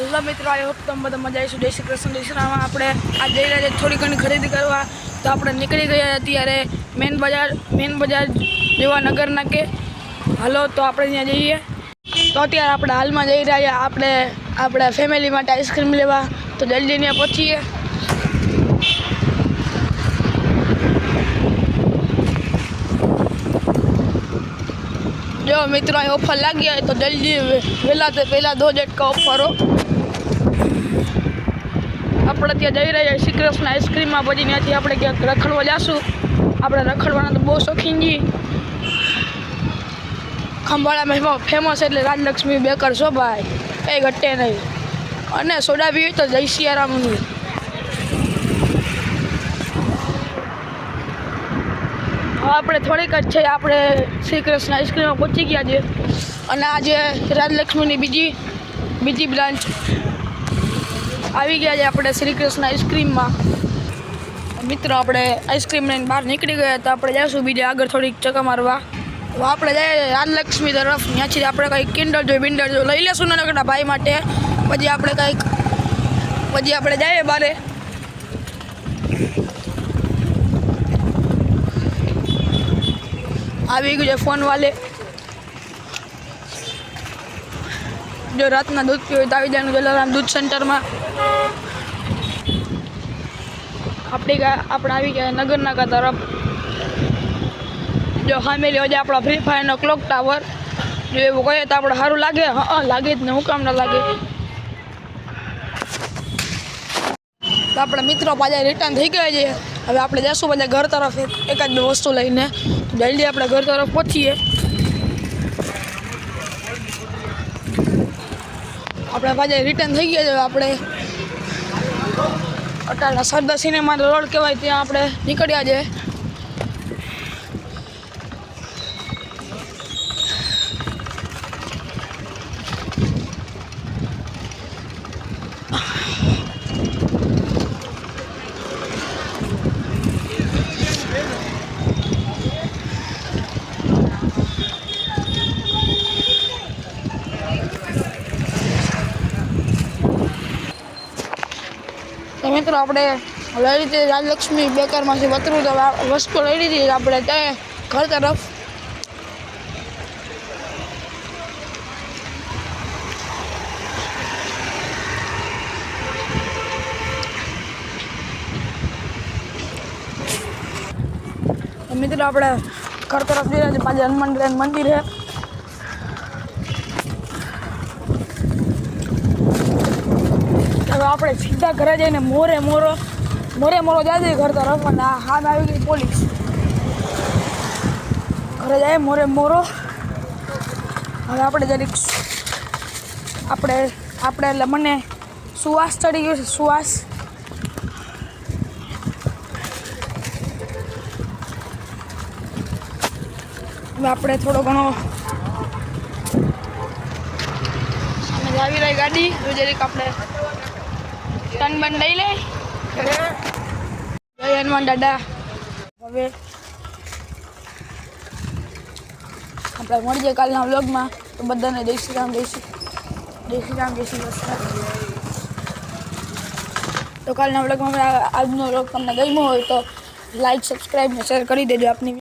Hello मित्रों, I hope तुम બધા મજા આવીશું। જય શ્રી કૃષ્ણ। જય શ્રી રામ। આપણે આ જઈ રહ્યા છીએ થોડી ઘણી ખરીદી કરવા, તો આપણે નીકળી ગયા અત્યારે મેન બજાર જેવા નગર નાકે। હાલો તો આપણે ત્યાં જઈએ। તો અત્યારે આપણે હાલમાં જઈ રહ્યા આપણે ફેમિલી માટે આઈસ્ક્રીમ લેવા, તો જલ્દી ત્યાં પહોંચીએ। जो मित्रों ऑफर लग गया है तो जल्दी पहला 2 झटका ऑफर हो। આપણે ત્યાં જઈ રહ્યા શ્રી કૃષ્ણ આઈસ્ક્રીમમાં, પછી ત્યાંથી આપણે ક્યાંક રખડવા જઈશું। આપણે રખડવાના તો બહુ શોખીન છીએ। ખંભાળામાં ફેમસ એટલે રાજલક્ષ્મી બેકર છો ભાઈ, એ ઘટે નહીં। અને સોડા પીવી તો જય સિયારામની। આપણે થોડીક જ છે, આપણે શ્રી કૃષ્ણ આઈસ્ક્રીમમાં પહોંચી ગયા છે। અને આજે રાજલક્ષ્મીની બીજી બ્રાન્ચ આવી ગયા છે આપણે શ્રી કૃષ્ણ આઈસ્ક્રીમમાં। મિત્રો આપણે આઈસ્ક્રીમ લઈને બહાર નીકળી ગયા, તો આપણે જઈશું બીજે આગળ થોડીક ચક્કર મારવા। તો આપણે જઈએ રાજલક્ષ્મી તરફ। ત્યાંથી આપણે કંઈક કિન્ડર જોઈ લઈ લેશું નાનકડા ભાઈ માટે। પછી આપણે જઈએ બારે। આવી ગયું છે ફોન વાલે। જો રાતના દૂધ પીવું તો આવી જાય જલારામ દૂધ સેન્ટરમાં। આપણે આવી ગયા નગરનાકા તરફ। જો સામે લ્યો છે આપણો ફ્રી ફાયરનો ક્લોક ટાવર। જો એવું કહીએ તો આપણે સારું લાગે? હા લાગે જ ને, હું કામ ના લાગે। તો આપણે મિત્રો પાછા રિટર્ન થઈ ગયા છે। હવે આપણે જઈશું બધા ઘર તરફ એકાદ બે વસ્તુ લઈને। જલ્દી આપણે ઘર તરફ પહોંચીએ। આપણે પાછા રિટર્ન થઈ ગયા છે। આપણે અટાણા સરદાર સિનેમા રોડ કહેવાય ત્યાં આપણે નીકળ્યા છે। તો મિત્રો આપણે લઈ લીધી રાજલક્ષ્મી બેકરમાંથી વસ્તુ લઈ લીધી આપણે ત્યાં ઘર તરફ। તો મિત્રો આપણે ઘર તરફ જઈ રહ્યા છીએ। પાછળ હનુમાન મંદિર છે। હવે આપણે સીધા ઘરે જઈને મોરે મોરો જાય ઘર તરફ। અને હાથ આવી ગઈ પોલીસ। ઘરે જાય મોરે મોરો। હવે આપણે જરીક આપણે એટલે મને સુવાસ ચડી ગયો છે, સુવાસ। હવે આપણે થોડો ઘણો સામે આવી રહી ગાડી। હવે જરીક આપણે ટન બન લઈ લે। જય હનુમાન દાદા। હવે આપણે મળીએ કાલના વ્લોગમાં। તો બધાને જય શ્રી રામ, જય શ્રી કૃષ્ણ। તો કાલના વ્લોગમાં આજનો વ્લોગ તમને ગમ્યો હોય તો લાઈક, સબસ્ક્રાઈબ ને શેર કરી દેજો આપની।